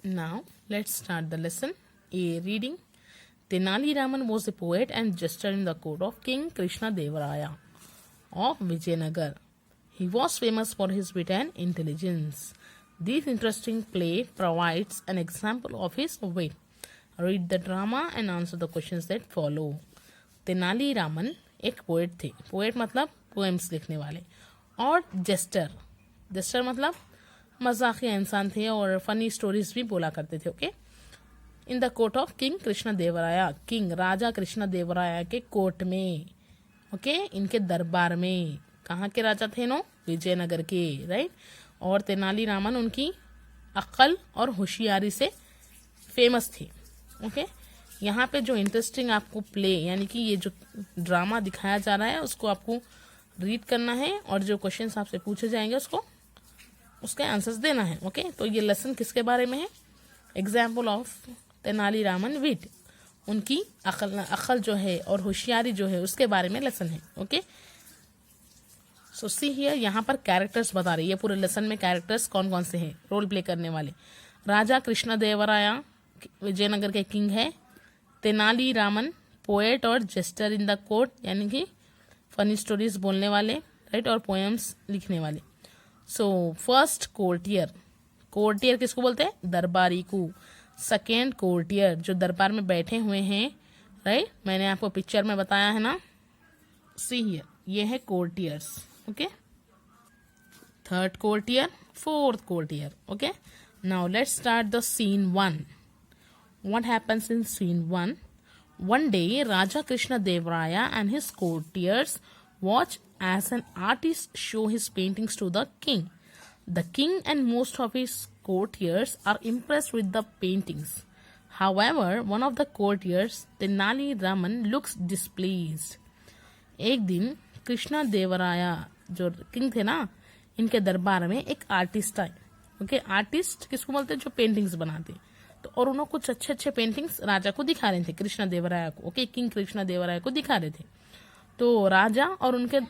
Now, let's start the lesson. A reading. Tenali Raman was a poet and jester in the court of King Krishna Devaraya of Vijayanagar. He was famous for his wit and intelligence. This interesting play provides an example of his wit. Read the drama and answer the questions that follow. Tenali Raman एक poet थे. Poet मतलब poems लिखने वाले. और gesture. Gesture मतलब मजाकिया इंसान थे और फनी स्टोरीज भी बोला करते थे. Okay. In the court of king Krishna देवराया. किंग राजा कृष्ण देवराया के कोर्ट में. ओके. इनके दरबार में. कहाँ के राजा थे नो? विजयनगर के. राइट. और तेनाली रामन उनकी अक्ल और होशियारी से फेमस थे. ओके. यहाँ पे जो इंटरेस्टिंग आपको प्ले यानी कि ये जो ड्रामा दिखाया जा रहा है उसको आपको रीड करना है और जो क्वेश्चंस आपसे पूछे जाएंगे उसको उसके आंसर्स देना है. ओके. तो ये लेसन किसके बारे में है? एग्जाम्पल ऑफ तेनाली रामन विट. उनकी अक्ल जो है और होशियारी जो है उसके बारे में लेसन है. ओके. So see here. यहाँ पर कैरेक्टर्स बता रही है. पूरे लेसन में कैरेक्टर्स कौन कौन से हैं रोल प्ले करने वाले. राजा कृष्ण देवराया विजयनगर के किंग है. तेनाली रामन पोएट और जेस्टर इन द कोर्ट यानी कि फनी स्टोरीज बोलने वाले. राइट. और पोएम्स लिखने वाले. So first courtier. कोर्टियर किसको बोलते हैं? दरबारी को. सेकेंड कोर्टियर जो दरबार में बैठे हुए हैं. राइट. मैंने आपको पिक्चर में बताया है ना. See here. ये है courtiers. Okay. Third courtier. Fourth courtier. Okay. Now let's start the scene 1. What happens in scene 1? One day, Raja Krishna Devaraya and his courtiers watch as an artist show his paintings to the king. The king and most of his courtiers are impressed with the paintings. However, one of the courtiers, Tenali Raman, looks displeased. एक दिन कृष्णा देवराया जो king थे ना, इनके दरबार में एक आर्टिस्ट आए. ओके. आर्टिस्ट किसको बोलते हैं? जो पेंटिंग्स बनाते. तो और उन्होंने कुछ अच्छे अच्छे पेंटिंग्स राजा को दिखा रहे थे. कृष्णा देवराया को. ओके. किंग कृष्णा देवराया को दिखा रहे थे. तो राजा और उनके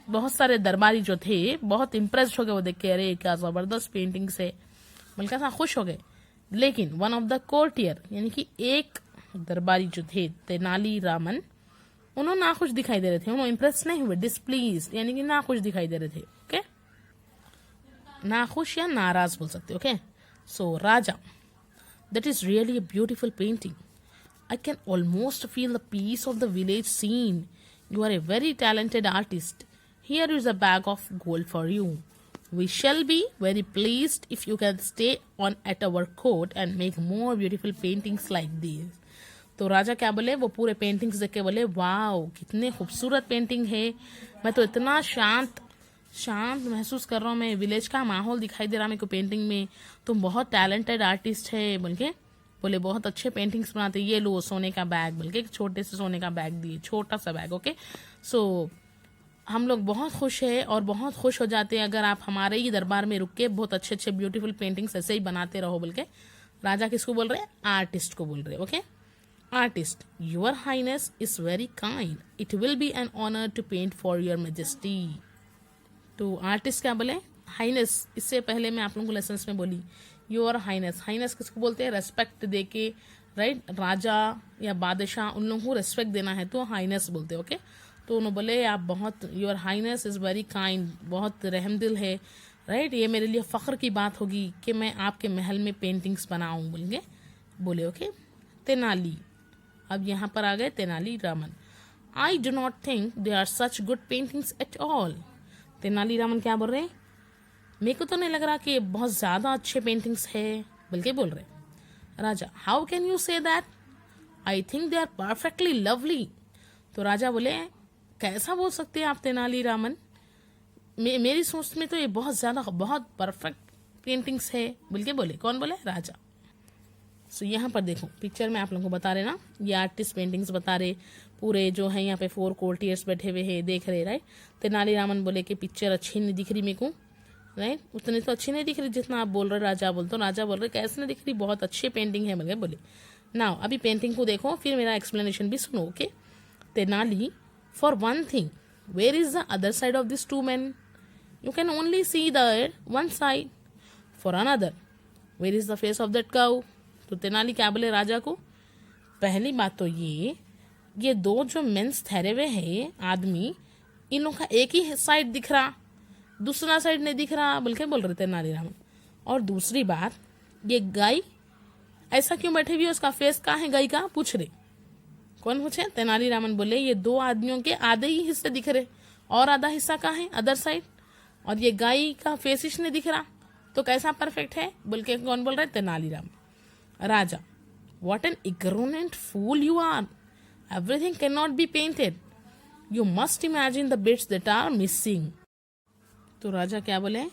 बहुत सारे दरबारी जो थे बहुत इम्प्रेस हो गए. वो देख के अरे क्या जबरदस्त पेंटिंग्स है बल्कि सा खुश हो गए. लेकिन वन ऑफ द कोर्टियर यानी कि एक दरबारी जो थे तेनाली रामन उन्होंने नाखुश दिखाई दे रहे थे. उन्होंने इम्प्रेस नहीं हुए. डिसप्लीज यानी कि नाखुश दिखाई दे रहे थे. ओके. नाखुश या नाराज बोल सकते. Okay. So Raja. That is really a beautiful painting. I can almost feel the peace of the village scene. You are a very talented artist. Here is a bag of gold for you. We shall be very pleased if you can stay on at our court and make more beautiful paintings like these. तो राजा क्या बोले? वो पूरे paintings देख के बोले wow कितने खूबसूरत पेंटिंग है. मैं तो इतना शांत महसूस कर रहा हूँ. मैं विलेज का माहौल दिखाई दे रहा मेरे को पेंटिंग में. तुम बहुत टैलेंटेड आर्टिस्ट है बल्कि बोले बहुत अच्छे पेंटिंग्स बनाते. ये लो सोने का बैग बल्कि छोटे से सोने का बैग दिए. छोटा सा बैग. ओके. सो हम लोग बहुत खुश है और बहुत खुश हो जाते हैं अगर आप हमारे ही दरबार में रुक के बहुत अच्छे अच्छे ब्यूटीफुल पेंटिंग्स ऐसे ही बनाते रहो. बल्कि राजा किसको बोल रहे हैं? आर्टिस्ट को बोल रहे. Okay. Artist. Your highness is very kind. It will be an honour to paint for your majesty. तो आर्टिस्ट क्या बोले? हाइनेस. इससे पहले मैं आप लोगों को लेसन में बोली योर हाइनेस. हाइनेस किसको बोलते हैं? रेस्पेक्ट दे के. राइट. राजा या बादशाह उन लोगों को रेस्पेक्ट देना है तो हाइनेस बोलते हैं. ओके. तो उन्होंने बोले आप बहुत your highness is very kind. बहुत रहमदिल है. राइट. ये मेरे लिए फख्र की बात होगी कि मैं आपके महल में पेंटिंग्स बनाऊं बोलेंगे बोले. ओके. तेनाली. अब यहाँ पर आ गए Tenali Raman. I do not think they are such good paintings at all. Tenali Raman क्या बोल रहे हैं? मेरे को तो नहीं लग रहा कि ये बहुत ज्यादा अच्छे पेंटिंग्स है बल्कि बोल रहे. राजा. How can you say that? I think they are perfectly lovely. तो राजा बोले कैसा बोल सकते हैं आप तेनाली रामन? मेरी सोच में तो ये बहुत परफेक्ट पेंटिंग्स है बल्कि बोले. कौन बोले? राजा. सो यहाँ पर देखो पिक्चर में आप लोगों को बता रहे ना. ये आर्टिस्ट पेंटिंग्स बता रहे. पूरे जो है यहाँ पे 4 कोर्टियर्स बैठे हुए हैं देख रहे. राइट. तेनाली रामन बोले कि पिक्चर अच्छी नहीं दिख रही मेरे को. राइट. उतनी तो अच्छी नहीं दिख रही जितना आप बोल रहे. राजा बोलते हो. राजा बोल रहे कैसे नहीं दिख रही बहुत अच्छी पेंटिंग है बोले. नाउ अभी पेंटिंग को देखो फिर मेरा एक्सप्लेनेशन भी सुनो. Okay. Tenali. For one thing where is the other side of this 2 men? You can only see the one side. For another, where is the face of that cow? तो तेनाली क्या बोले राजा को? पहली बात तो ये दो जो मेंस ठहरे हुए हैं आदमी, इन लोगों का एक ही साइड दिख रहा, दूसरा साइड नहीं दिख रहा, बल्कि बोल रहे तेनालीरामन। और दूसरी बात, ये गाय ऐसा क्यों बैठे हुई है, उसका फेस कहाँ है गाय का? पूछ रहे। कौन पूछे? तेनालीरामन बोले ये दो आदमियों के आधे ही हिस्से दिख रहे, और आधा हिस्सा कहाँ है? Other side. और ये गाय का फेस ही नहीं दिख रहा, तो कैसा परफेक्ट है? बोल के कौन बोल रहा है? Tenaliraman. Raja, what an ignorant fool you are, everything can not be painted, you must imagine the bits that are missing. तो राजा क्या बोले?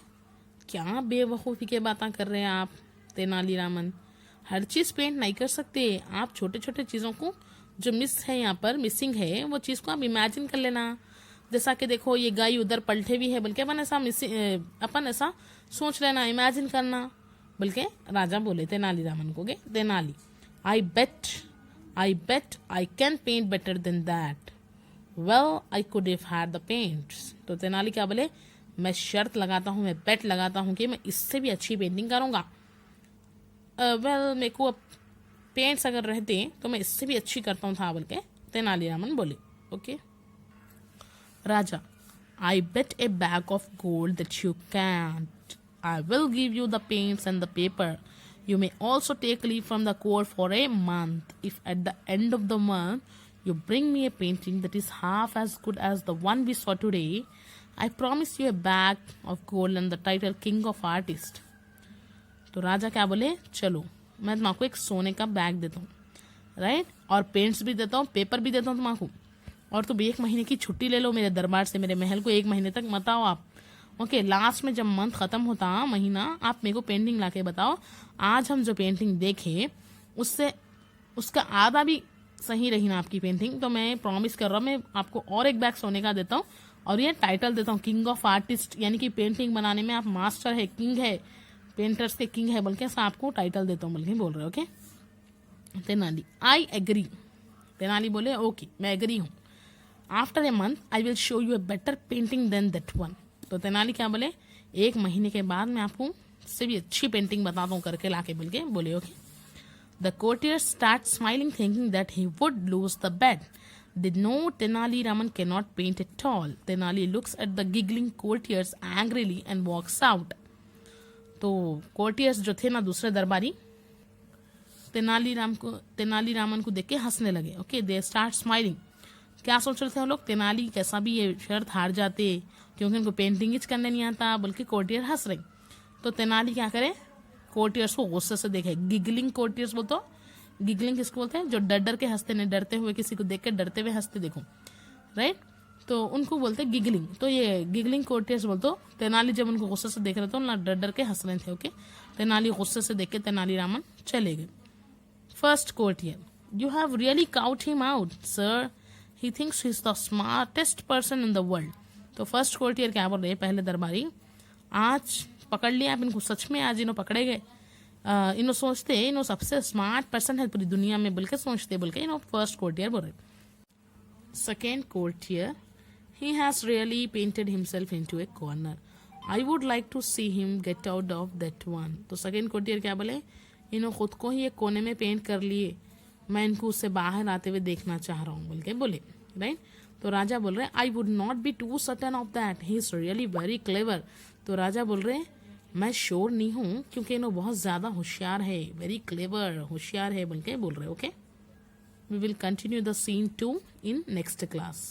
क्या बेवकूफ़ी के बातें कर रहे हैं आप तेनालीरामन, हर चीज़ पेंट नहीं कर सकते आप, छोटे छोटे चीज़ों को जो मिस है, यहाँ पर मिसिंग है, वो चीज़ को आप इमेजिन कर लेना। जैसा कि देखो ये गाय उधर पलटे भी है, बल्कि अपन ऐसा सोच लेना, इमेजिन करना। बल्कि राजा बोले तेनालीरामन को के Tenali, I bet I can paint better than that, well I could have had the paints. तो तेनाली क्या बोले? मैं शर्त लगाता हूँ, मैं बेट लगाता हूँ कि मैं इससे भी अच्छी पेंटिंग करूँगा। वेल मेरे को अब पेंट्स अगर रहते तो मैं इससे भी अच्छी करता हूँ था, बोल के तेनालीरामन बोले। Okay. Raja, I bet a bag of gold that you can't, I will give you the paints and the paper, you may also take leave from the court for a month if at the end of the month you bring me a painting that is half as good as the one we saw today, I promise you a bag of gold and the title king of artists। तो राजा क्या बोले? चलो मैं तुमको एक सोने का बैग देता हूँ, राइट, और पेंट्स भी देता हूँ, पेपर भी देता हूँ तुमको, और तुम 1 महीने की छुट्टी ले लो मेरे दरबार से, मेरे महल को 1 महीने तक मत आओ आप। ओके, लास्ट में जब मंथ खत्म होता महीना, आप मेरे को पेंटिंग लाके बताओ, आज हम जो पेंटिंग देखे उससे उसका आधा भी सही रही ना आपकी पेंटिंग, तो मैं प्रॉमिस कर रहा हूँ मैं आपको और एक बैग सोने का देता हूँ, और ये टाइटल देता हूँ किंग ऑफ आर्टिस्ट, यानी कि पेंटिंग बनाने में आप मास्टर है, किंग है, पेंटर्स के किंग है, बल्कि आपको टाइटल देता हूँ, बल्कि बोल रहे हो। Okay. Tenali, I agree. Tenali बोले ओके मैं एग्री हूँ। After a month I will show you a better painting than that one. तो तेनाली क्या बोले? 1 महीने के बाद मैं आपको से भी अच्छी पेंटिंग बताता हूँ करके लाके, बोल के बोले। Okay. The courtiers start smiling thinking that he would lose the bet. They know Tenali Raman cannot paint at all. Tenali looks at the giggling courtiers angrily and walks out. तो courtiers जो थे ना दूसरे दरबारी, तेनालीरामन को देख के हंसने लगे। Okay, they start smiling. क्या सोच रहे थे वो लोग? तेनाली कैसा भी ये शर्त हार जाते क्योंकि उनको पेंटिंग ही करने नहीं आता, बल्कि कोर्टियर हंस रहे। तो तेनाली क्या करे? कोर्टियर्स को गुस्से से देखे। गिगलिंग कोर्टियर्स बोलते, गिगलिंग किसको बोलते हैं? जो डर डर के हंसते, नहीं डरते हुए, किसी को देख के डरते हुए हंसते देखो, राइट, तो उनको बोलते हैं गिगलिंग। तो ये गिगलिंग कोर्टियर्स बोलते। तेनाली जब उनको गुस्से से देख रहे थे ना, डर डर के हंस रहे थे। ओके, तेनाली गुस्से से देख के तेनालीरामन चले गए। First courtier, you have really cout him out sir, he thinks he is the smartest person in the world. तो फर्स्ट कोर्टियर क्या बोल रहे हैं? पहले दरबारी, आज पकड़ लिया आप इनको, सच में आज इन्हों पकड़े गए। इन्हों सोचते इन्हों सबसे स्मार्ट पर्सन है पूरी दुनिया में, बोल के सोचते, बोल के इन्हों फर्स्ट कोर्टियर बोल रहे। Second courtier, he has really painted himself into a corner, I would like to see him get out of that one. तो सेकेंड कोर्टियर क्या बोले? इन्हों खुद को ही एक कोने में पेंट कर लिए, मैं इनको उससे बाहर आते हुए देखना चाह रहा हूँ, बोल के बोले, राइट। तो राजा बोल रहे I would not be too certain of that, he is really very clever. तो राजा बोल रहे मैं श्योर नहीं हूँ क्योंकि इन्हों बहुत ज्यादा होशियार है, वेरी क्लेवर, होशियार है, बोल के बोल रहे। Okay, we will continue the scene 2 in next class.